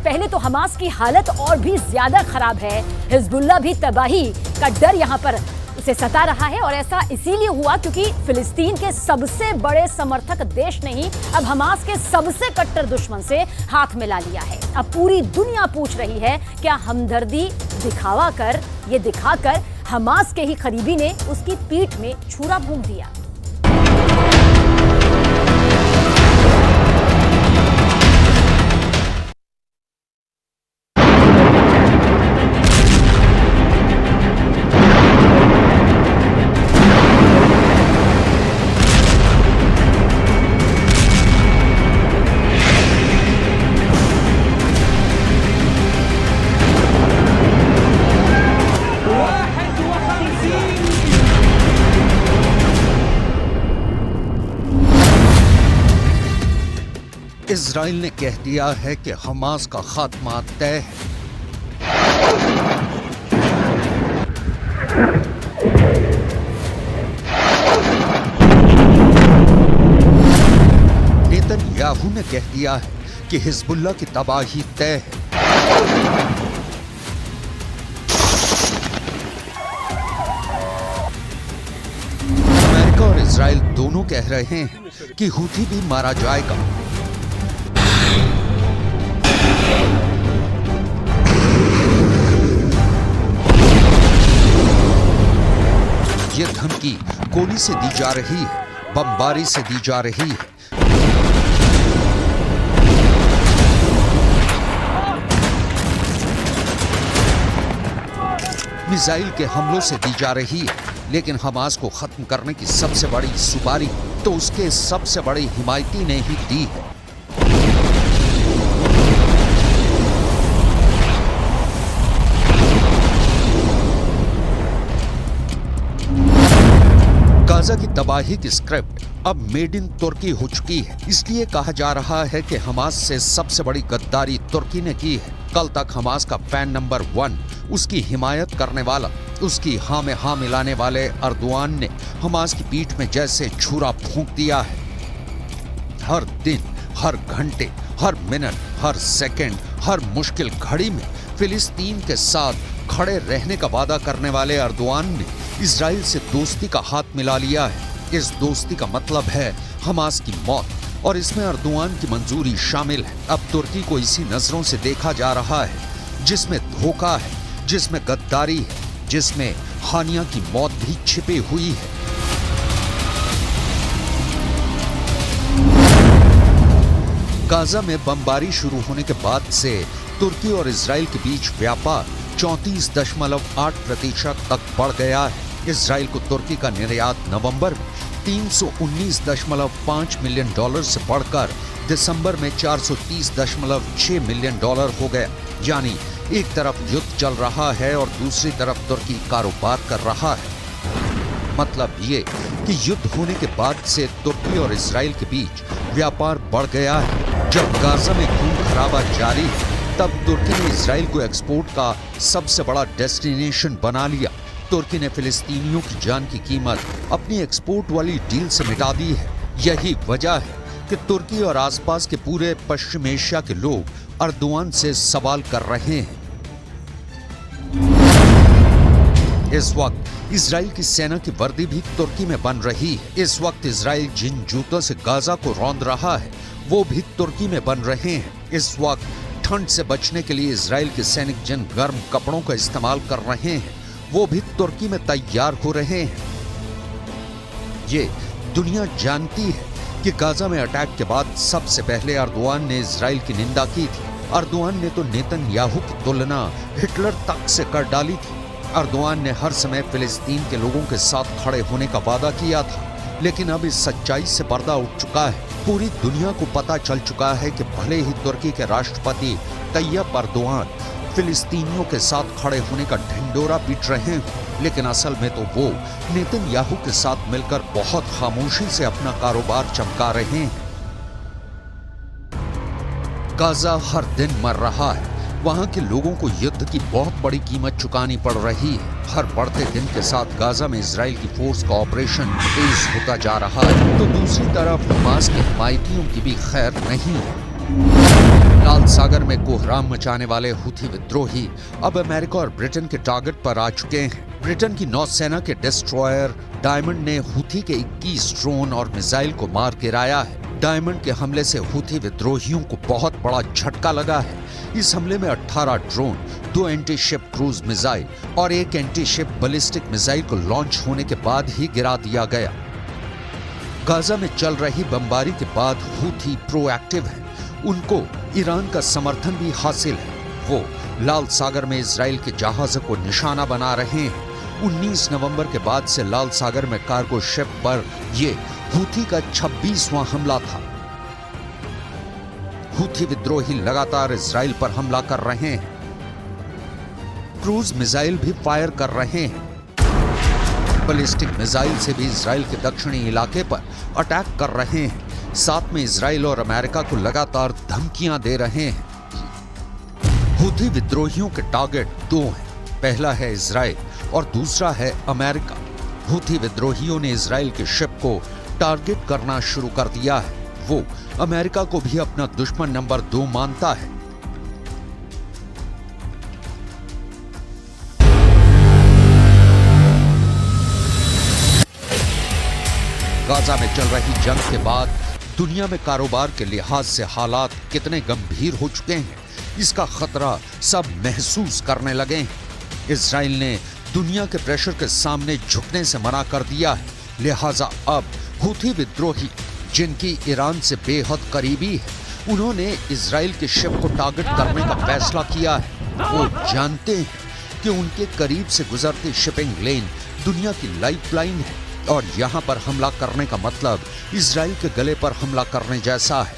पहले तो हमास की हालत और भी ज्यादा खराब है। हिजबुल्लाह भी तबाही का डर यहां पर उसे सता रहा है और ऐसा इसीलिए हुआ क्योंकि फिलिस्तीन के सबसे बड़े समर्थक देश ने ही अब हमास के सबसे कट्टर दुश्मन से हाथ मिला लिया है। अब पूरी दुनिया पूछ रही है क्या हमदर्दी दिखाकर हमास के ही करीबी ने उसकी पीठ में छुरा भोंक दिया। इजराइल ने कह दिया है कि हमास का खात्मा तय है। नेतन्याहू ने कह दिया है कि हिजबुल्लाह की तबाही तय है। अमेरिका और इजराइल दोनों कह रहे हैं कि हूथी भी मारा जाएगा। ये धमकी गोली से दी जा रही है, बमबारी से दी जा रही है। मिसाइल के हमलों से दी जा रही है, लेकिन हमास को खत्म करने की सबसे बड़ी सुपारी तो उसके सबसे बड़े हिमायती ने ही दी है। गाजा की तबाही की स्क्रिप्ट अब मेड इन तुर्की हो चुकी है। इसलिए कहा जा रहा है कि हमास से सबसे बड़ी गद्दारी तुर्की ने की है। कल तक हमास का फैन नंबर 1, उसकी हिमायत करने वाला, उसकी हाँ में हाँ मिलाने वाले अर्दोआन ने हमास की पीठ में जैसे छुरा फूंक दिया है। हर दिन, हर घंटे, हर मिनट, हर सेकंड, हर मुश्किल घड़ी में फिलिस्तीन के साथ खड़े रहने का वादा करने वाले अर्दोआन ने इजराइल से दोस्ती का हाथ मिला लिया है। इस दोस्ती का मतलब है हमास की मौत और इसमें अर्दोआन की मंजूरी शामिल है। अब तुर्की को इसी नजरों से देखा जा रहा है जिसमें धोखा है, जिसमें गद्दारी है, जिसमें हानिया की मौत भी छिपी हुई है। गाजा में बमबारी शुरू होने के बाद से तुर्की और इजराइल के बीच व्यापार 34.8% तक बढ़ गया है। इजराइल को तुर्की का निर्यात नवंबर में $319.5 मिलियन से बढ़कर दिसंबर में $430.6 मिलियन हो गया। यानी एक तरफ युद्ध चल रहा है और दूसरी तरफ तुर्की कारोबार कर रहा है। मतलब ये कि युद्ध होने के बाद से तुर्की और इजराइल के बीच व्यापार बढ़ गया है। जब गाजा में खून खराबा जारी है, तब तुर्की ने इजराइल को एक्सपोर्ट का सबसे बड़ा डेस्टिनेशन बना लिया। तुर्की ने फिलिस्तीनियों की जान की कीमत अपनी एक्सपोर्ट वाली डील से मिटा दी है। यही वजह है कि तुर्की और आसपास के पूरे पश्चिम एशिया के लोग अर्दोआन से सवाल कर रहे हैं। इस वक्त इजराइल की सेना की वर्दी भी तुर्की में बन रही है। इस वक्त इजराइल जिन जूतों से गाजा को रौंद रहा है वो भी तुर्की में बन रहे हैं। इस वक्त ठंड से बचने के लिए इजराइल के सैनिक जिन गर्म कपड़ों का इस्तेमाल कर रहे हैं वो भी तुर्की में तैयार हो रहे हैं। ये दुनिया जानती है कि गाजा में अटैक के बाद सबसे पहले अर्दोआन ने इजराइल की निंदा की थी। अर्दोआन ने तो नेतन्याहू की तुलना हिटलर तक से कर डाली थी। अर्दोआन ने हर समय फिलिस्तीन के लोगों के साथ खड़े होने का वादा किया था, लेकिन अब इस सच्चाई से पर्दा उठ चुका है। पूरी दुनिया को पता चल चुका है कि भले ही तुर्की के राष्ट्रपति तैयब अर्दोआन फिलिस्तीनियों के साथ खड़े होने का ढिंडोरा पीट रहे हैं, लेकिन असल में तो वो नेतन्याहू के साथ मिलकर बहुत खामोशी से अपना कारोबार चमका रहे हैं। गाजा हर दिन मर रहा है। वहां के लोगों को युद्ध की बहुत बड़ी कीमत चुकानी पड़ रही है। हर बढ़ते दिन के साथ गाजा में इजराइल की फोर्स का ऑपरेशन तेज होता जा रहा है, तो दूसरी तरफ हमास के हिमायतियों की भी खैर नहीं है। लाल सागर में कोहराम मचाने वाले हुथी विद्रोही अब अमेरिका और ब्रिटेन के टारगेट पर आ चुके हैं। ब्रिटेन की नौसेना के डिस्ट्रॉयर डायमंड ने हुथी के 21 ड्रोन और मिसाइल को मार गिराया है। डायमंड के हमले से हुथी विद्रोहियों को बहुत बड़ा झटका लगा है। इस हमले में 18 drone, 2 anti ship cruise missile और 1 एंटी शिप बैलिस्टिक मिसाइल को लॉन्च होने के बाद ही गिरा दिया गया। गाजा में चल रही बमबारी के बाद हुथी प्रोएक्टिव है। उनको ईरान का समर्थन भी हासिल है। वो लाल सागर में इजराइल के जहाजों को निशाना बना रहे हैं। 19 नवंबर के बाद से लाल सागर में कार्गो शिप पर ये हुथी का 26वां हमला था। हुथी विद्रोही लगातार इजराइल पर हमला कर रहे हैं। क्रूज मिसाइल भी फायर कर रहे हैं। बैलिस्टिक मिसाइल से भी इजराइल के दक्षिणी इलाके पर अटैक कर रहे हैं। साथ में इजराइल और अमेरिका को लगातार धमकियां दे रहे हैं। हुथी विद्रोहियों के टारगेट 2 हैं। पहला है इजराइल और दूसरा है अमेरिका। हुथी विद्रोहियों ने इजराइल के शिप को टारगेट करना शुरू कर दिया है। वो अमेरिका को भी अपना दुश्मन नंबर 2 मानता है। गाजा में चल रही जंग के बाद दुनिया में कारोबार के लिहाज से हालात कितने गंभीर हो चुके हैं, इसका खतरा सब महसूस करने लगे हैं। इजराइल ने दुनिया के प्रेशर के सामने झुकने से मना कर दिया है। लिहाजा अब हुथी विद्रोही, जिनकी ईरान से बेहद करीबी है, उन्होंने इजराइल के शिप को टारगेट करने का फैसला किया है। वो जानते हैं कि उनके करीब से गुजरती शिपिंग लेन दुनिया की लाइफलाइन है और यहां पर हमला करने का मतलब इजराइल के गले पर हमला करने जैसा है।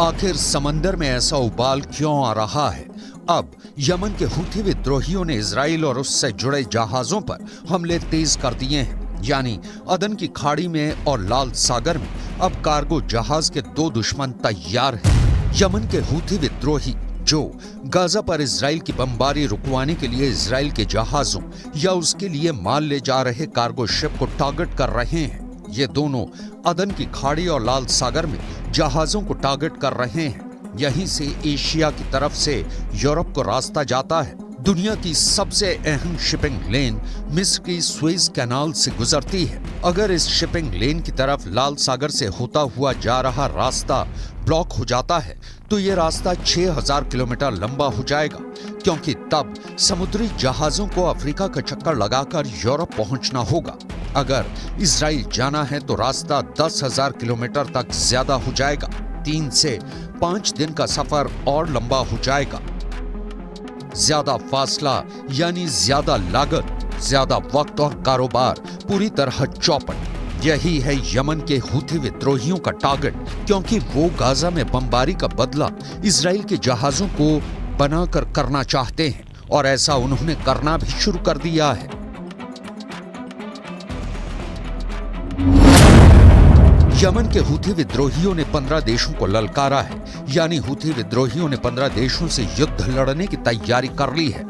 आखिर समंदर में ऐसा उबाल क्यों आ रहा है? अब यमन के हुथी विद्रोहियों ने इजराइल और उससे जुड़े जहाजों पर हमले तेज कर दिए हैं। यानी अदन की खाड़ी में और लाल सागर में अब कार्गो जहाज के 2 दुश्मन तैयार हैं। यमन के हुथी विद्रोही जो गाजा पर इजराइल की बमबारी रुकवाने के लिए इजराइल के जहाजों या उसके लिए माल ले जा रहे कार्गो शिप को टारगेट कर रहे हैं। ये दोनों अदन की खाड़ी और लाल सागर में जहाजों को टारगेट कर रहे हैं। यहीं से एशिया की तरफ से यूरोप को रास्ता जाता है। दुनिया की सबसे अहम शिपिंग लेन मिस्र की सुएज कैनाल से गुजरती है। अगर इस शिपिंग लेन की तरफ लाल सागर से होता हुआ जा रहा रास्ता ब्लॉक हो जाता है तो ये रास्ता 6000 किलोमीटर लंबा हो जाएगा, क्योंकि तब समुद्री जहाजों को अफ्रीका का चक्कर लगाकर यूरोप पहुंचना होगा। अगर इजराइल जाना है तो रास्ता 10,000 किलोमीटर तक ज्यादा हो जाएगा। 3 से 5 दिन का सफर और लंबा हो जाएगा। ज्यादा फासला यानी ज्यादा लागत, ज्यादा वक्त और कारोबार, पूरी तरह चौपट। यही है यमन के हुथी विद्रोहियों का टारगेट, क्योंकि वो गाजा में बमबारी का बदला इजराइल के जहाजों को बनाकर करना चाहते हैं और ऐसा उन्होंने करना भी शुरू कर दिया है। यमन के हुथी विद्रोहियों ने 15 देशों को ललकारा है। यानी हुथी विद्रोहियों ने 15 देशों से युद्ध लड़ने की तैयारी कर ली है।